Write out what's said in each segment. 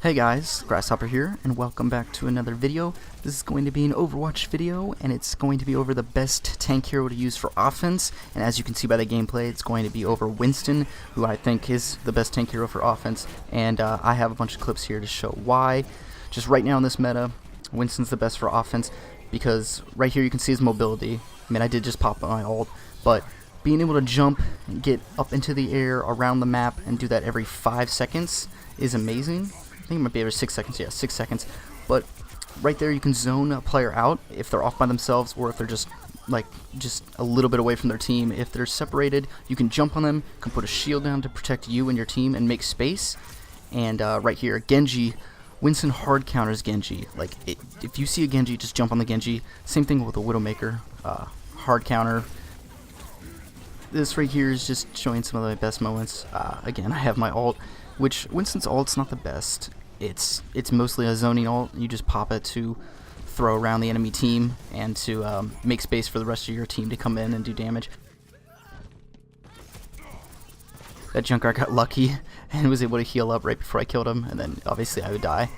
Hey guys, Grasshopper here, and welcome back to another video. This is going to be an Overwatch video, and it's going to be over the best tank hero to use for offense. And as you can see by the gameplay, it's going to be over Winston, who I think is the best tank hero for offense. And I have a bunch of clips here to show why. Just right now in this meta, Winston's the best for offense, because right here you can see his mobility. I mean, I did just pop my ult, but being able to jump and get up into the air around the map and do that every 5 seconds is amazing. I think it might be every 6 seconds, yeah, 6 seconds. But right there you can zone a player out if they're off by themselves or if they're just a little bit away from their team. If they're separated, you can jump on them, can put a shield down to protect you and your team and make space. And right here, Genji, Winston hard counters Genji. If you see a Genji, just jump on the Genji. Same thing with a Widowmaker, hard counter. This right here is just showing some of the best moments. Again, I have my ult, which Winston's ult's not the best. It's mostly a zoning ult. You just pop it to throw around the enemy team and to make space for the rest of your team to come in and do damage. That Junkrat got lucky and was able to heal up right before I killed him, and then obviously I would die.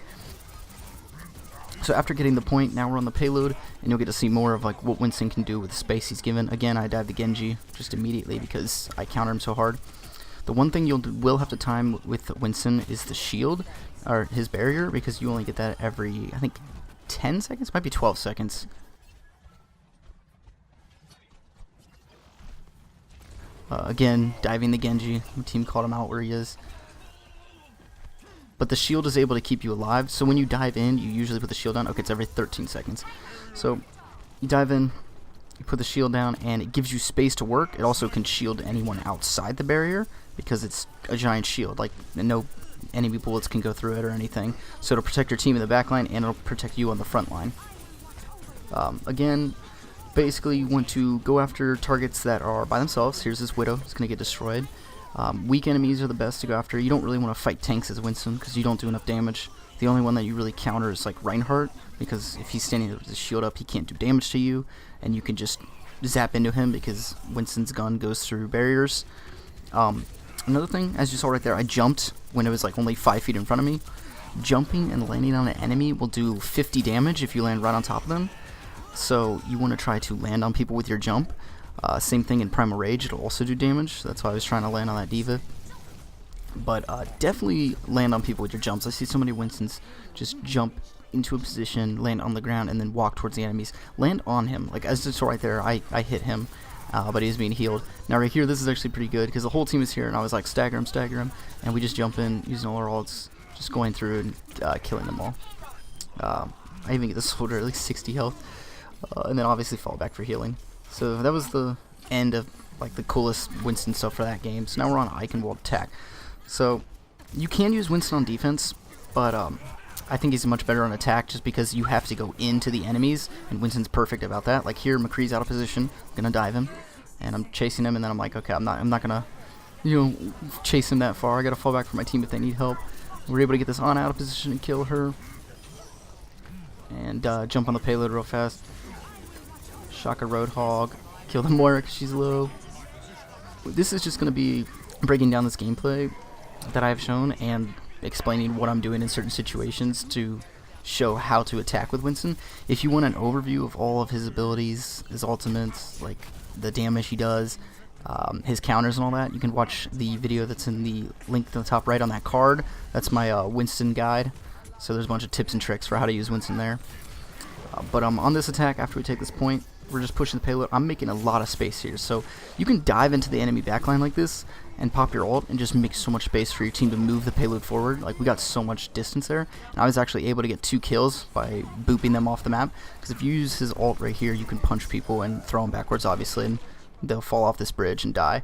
So after getting the point, now we're on the payload, and you'll get to see more of what Winston can do with the space he's given. Again, I dive the Genji just immediately because I counter him so hard. The one thing you will have to time with Winston is the shield, or his barrier, because you only get that every, I think, 10 seconds? Might be 12 seconds. Again, diving the Genji. The team called him out where he is. But the shield is able to keep you alive, so when you dive in, you usually put the shield down. Okay, it's every 13 seconds. So, you dive in, you put the shield down, and it gives you space to work. It also can shield anyone outside the barrier, because it's a giant shield. No enemy bullets can go through it or anything. So it'll protect your team in the back line, and it'll protect you on the front line. Again, basically you want to go after targets that are by themselves. Here's this Widow. It's going to get destroyed. Weak enemies are the best to go after. You don't really want to fight tanks as Winston, because you don't do enough damage. The only one that you really counter is Reinhardt, because if he's standing with his shield up, he can't do damage to you, and you can just zap into him because Winston's gun goes through barriers. Another thing, as you saw right there, I jumped when it was only 5 feet in front of me. Jumping and landing on an enemy will do 50 damage if you land right on top of them. So you want to try to land on people with your jump. Same thing in Primal Rage, it'll also do damage. That's why I was trying to land on that D.Va. But definitely land on people with your jumps. I see so many Winstons just jump into a position, land on the ground, and then walk towards the enemies. Land on him. As you saw right there, I hit him. But he's being healed. Now right here, this is actually pretty good because the whole team is here, and I was stagger him, and we just jump in using all our ults, just going through and killing them all. I even get the soldier at least 60 health, and then obviously fall back for healing. So that was the end of the coolest Winston stuff for that game. So now we're on Eichenwald attack. So you can use Winston on defense, but I think he's much better on attack just because you have to go into the enemies, and Winston's perfect about that. Here, McCree's out of position, I'm gonna dive him, and I'm chasing him, and then I'm okay, I'm not gonna, chase him that far. I gotta fall back for my team if they need help. We're able to get this on out of position and kill her, and jump on the payload real fast. Shock a Roadhog, kill the Moira because she's low. This is just gonna be breaking down this gameplay that I've shown and explaining what I'm doing in certain situations to show how to attack with Winston. If you want an overview of all of his abilities, his ultimates, the damage he does, his counters and all that, you can watch the video that's in the link at the top right on that card. That's my Winston guide. So there's a bunch of tips and tricks for how to use Winston there. But on this attack, after we take this point, we're just pushing the payload. I'm making a lot of space here, so you can dive into the enemy backline like this and pop your ult and just make so much space for your team to move the payload forward. We got so much distance there, and I was actually able to get 2 kills by booping them off the map, because if you use his ult right here, you can punch people and throw them backwards, obviously, and they'll fall off this bridge and die.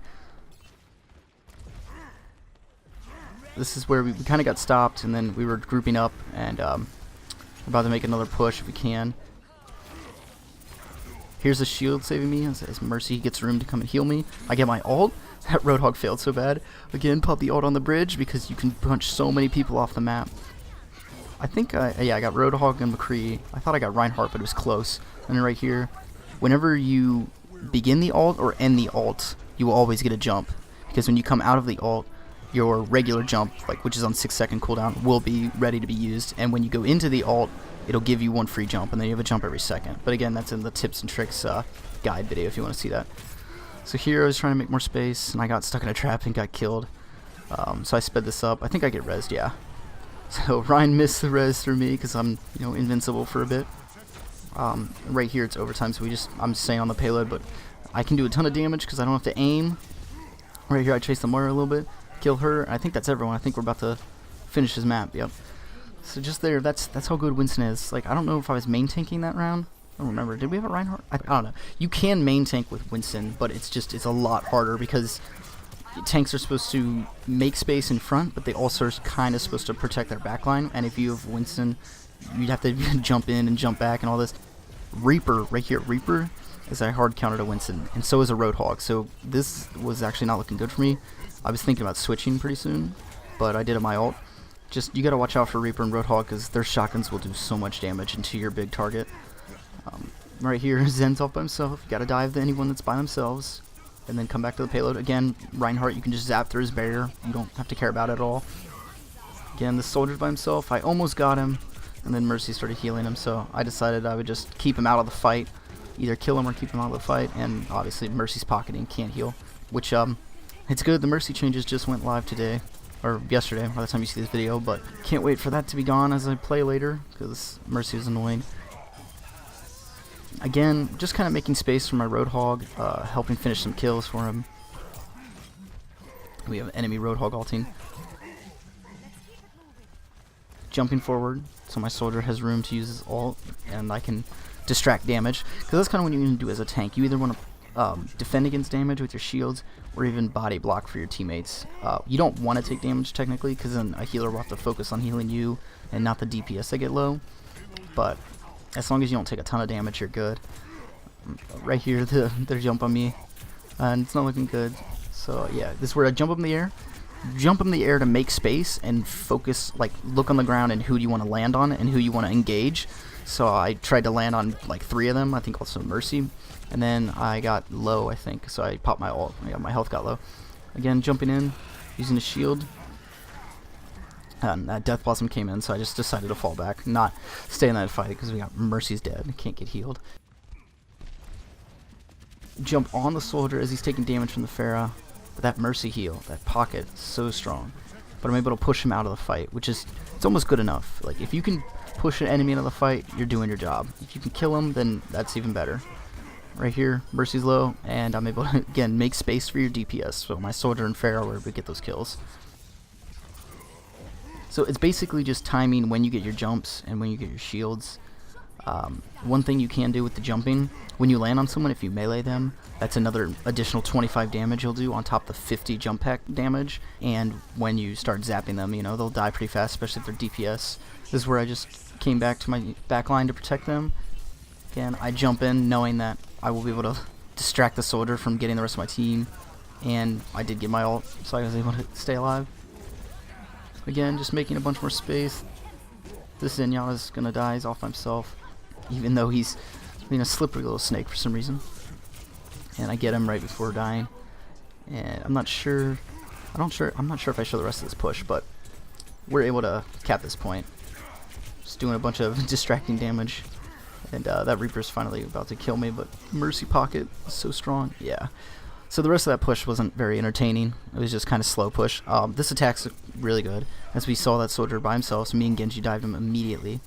This is where we kind of got stopped, and then we were grouping up, and we're about to make another push if we can. Here's a shield saving me as Mercy gets room to come and heal me. I get my ult. That Roadhog failed so bad. Again, pop the ult on the bridge because you can punch so many people off the map. I think, yeah, I got Roadhog and McCree. I thought I got Reinhardt, but it was close. And then right here, whenever you begin the ult or end the ult, you will always get a jump. Because when you come out of the ult, your regular jump, like which is on 6-second cooldown, will be ready to be used. And when you go into the ult, it'll give you one free jump, and then you have a jump every second. But again, that's in the tips and tricks guide video if you want to see that. So here I was trying to make more space, and I got stuck in a trap and got killed. So I sped this up. I think I get rezzed, yeah. So Ryan missed the res through me because I'm, you know, invincible for a bit. Right here it's overtime, so I'm staying on the payload, but I can do a ton of damage because I don't have to aim. Right here I chase the Moira a little bit, kill her. I think that's everyone. I think we're about to finish his map. Yep. So just there, that's how good Winston is. Like, I don't know if I was main tanking that round. I don't remember. Did we have a Reinhardt? I don't know. You can main tank with Winston, but it's a lot harder because tanks are supposed to make space in front, but they also are kind of supposed to protect their backline. And if you have Winston, you'd have to jump in and jump back and all this. Reaper, right here, Reaper is a hard counter to Winston, and so is a Roadhog. So this was actually not looking good for me. I was thinking about switching pretty soon, but I did it my ult. Just, you gotta watch out for Reaper and Roadhog because their shotguns will do so much damage into your big target. Right here, Zen's off by himself. You gotta dive to anyone that's by themselves, and then come back to the payload. Again, Reinhardt, you can just zap through his barrier. You don't have to care about it at all. Again, the soldier's by himself. I almost got him, and then Mercy started healing him, so I decided I would just keep him out of the fight. Either kill him or keep him out of the fight, and obviously Mercy's pocketing, can't heal. Which, it's good, the Mercy changes just went live today, or yesterday by the time you see this video, but can't wait for that to be gone as I play later, because Mercy was annoying. Again, just kind of making space for my Roadhog, helping finish some kills for him. We have enemy Roadhog ulting. Jumping forward, so my soldier has room to use his ult, and I can distract damage, because that's kind of what you can do as a tank. You either want to defend against damage with your shields, or even body block for your teammates. You don't want to take damage technically, because then a healer will have to focus on healing you, and not the DPS that get low. But as long as you don't take a ton of damage, you're good. Right here, their jump on me, and it's not looking good. So yeah, this is where I jump up in the air. Jump in the air to make space and focus, like look on the ground and who do you want to land on and who you want to engage. So I tried to land on like 3 of them, I think also Mercy, and then I got low, I think, so I popped my ult. Yeah, my health got low. Again, jumping in, using a shield, and that Death Blossom came in, so I just decided to fall back, not stay in that fight because we got Mercy's dead, can't get healed. Jump on the soldier as he's taking damage from the Pharah. But that Mercy heal, that pocket, is so strong. But I'm able to push him out of the fight, which is, it's almost good enough. Like, if you can push an enemy out of the fight, you're doing your job. If you can kill him, then that's even better. Right here, Mercy's low, and I'm able to, again, make space for your DPS. So my soldier and Pharah were able to get those kills. So it's basically just timing when you get your jumps and when you get your shields. One thing you can do with the jumping, when you land on someone, if you melee them, that's another additional 25 damage you'll do on top of the 50 jump pack damage. And when you start zapping them, you know, they'll die pretty fast, especially if they're DPS. This is where I just came back to my back line to protect them. Again, I jump in knowing that I will be able to distract the soldier from getting the rest of my team. And I did get my ult, so I was able to stay alive. Again, just making a bunch more space. This Zenyatta's gonna die, he's off by himself. Even though he's being a slippery little snake for some reason. And I get him right before dying. And I'm not sure if I show the rest of this push, but we're able to cap this point. Just doing a bunch of distracting damage. And that Reaper's finally about to kill me, but Mercy Pocket is so strong. Yeah. So the rest of that push wasn't very entertaining. It was just kind of slow push. This attack's really good. As we saw that soldier by himself, so me and Genji dived him immediately.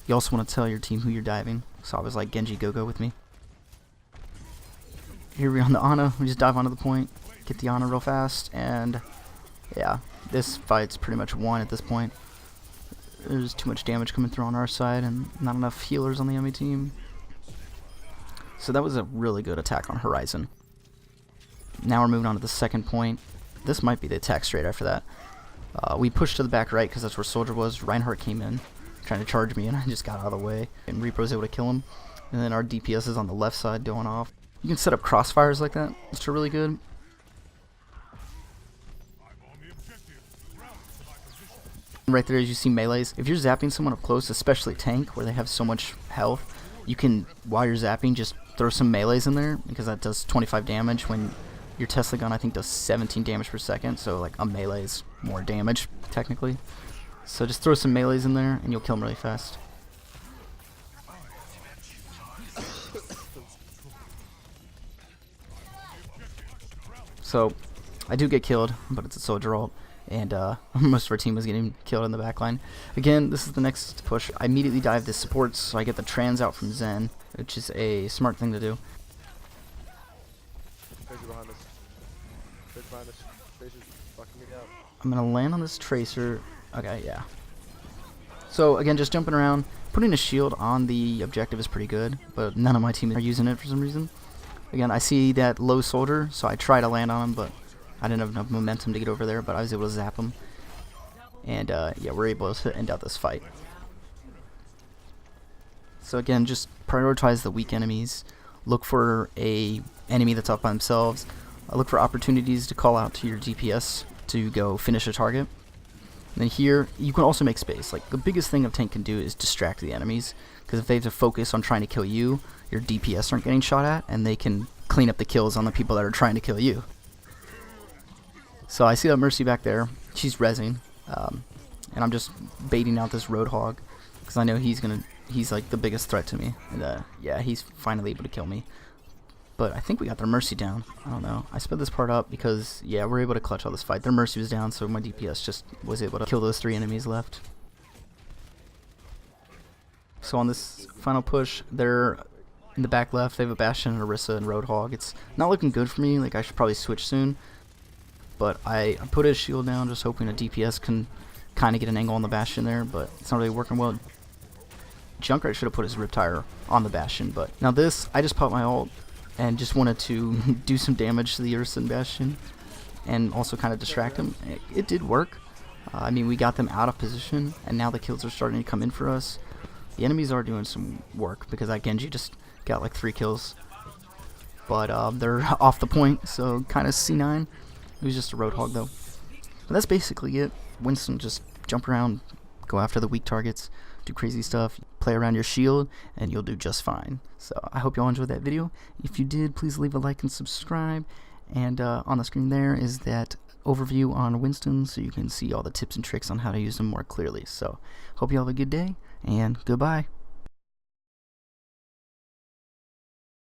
You also want to tell your team who you're diving. So I was like, Genji, go with me. Here we're on the Ana. We just dive onto the point, get the Ana real fast, and yeah, this fight's pretty much won at this point. There's too much damage coming through on our side and not enough healers on the enemy team. So that was a really good attack on Horizon. Now we're moving on to the second point. This might be the attack straight after that. We pushed to the back right because that's where Soldier was. Reinhardt came in, trying to charge me, and I just got out of the way. And Reaper was able to kill him. And then our DPS is on the left side going off. You can set up crossfires like that, which are really good. Right there, as you see melees, if you're zapping someone up close, especially tank, where they have so much health, you can, while you're zapping, just throw some melees in there, because that does 25 damage when your Tesla gun, I think, does 17 damage per second, so like a melee is more damage, technically. So just throw some melees in there, and you'll kill them really fast. So, I do get killed, but it's a soldier ult, and most of our team was getting killed in the backline. Again, this is the next push. I immediately dive to supports, so I get the trans out from Zen, which is a smart thing to do. I'm gonna land on this tracer. Okay, yeah. So again, just jumping around, putting a shield on the objective is pretty good, but none of my team are using it for some reason. Again, I see that low soldier, so I try to land on him, but I didn't have enough momentum to get over there, but I was able to zap him. And yeah, we're able to end out this fight. So again, just prioritize the weak enemies. Look for a enemy that's up by themselves. Look for opportunities to call out to your DPS to go finish a target. And then here, you can also make space. Like, the biggest thing a tank can do is distract the enemies, because if they have to focus on trying to kill you, your DPS aren't getting shot at, and they can clean up the kills on the people that are trying to kill you. So I see that Mercy back there. She's rezzing, and I'm just baiting out this Roadhog, because I know he's like the biggest threat to me. And yeah, he's finally able to kill me. But I think we got their Mercy down. I don't know. I sped this part up because, yeah, we're able to clutch all this fight. Their Mercy was down, so my DPS just was able to kill those 3 enemies left. So on this final push, they're in the back left. They have a Bastion, and Orisa, and Roadhog. It's not looking good for me. Like, I should probably switch soon. But I put his shield down, just hoping a DPS can kind of get an angle on the Bastion there, but it's not really working well. Junkrat should have put his Riptire on the Bastion, but now this, I just popped my ult and just wanted to do some damage to the Urson Bastion and also kind of distract him. It did work. I mean, we got them out of position, and now the kills are starting to come in for us. The enemies are doing some work because that Genji just got like 3 kills, but they're off the point, so kind of C9. It was just a Roadhog though. But that's basically it. Winston, just jump around, go after the weak targets, do crazy stuff, play around your shield, and you'll do just fine. So I hope you all enjoyed that video. If you did, please leave a like and subscribe. And on the screen there is that overview on Winston, so you can see all the tips and tricks on how to use them more clearly. So hope you all have a good day, and goodbye.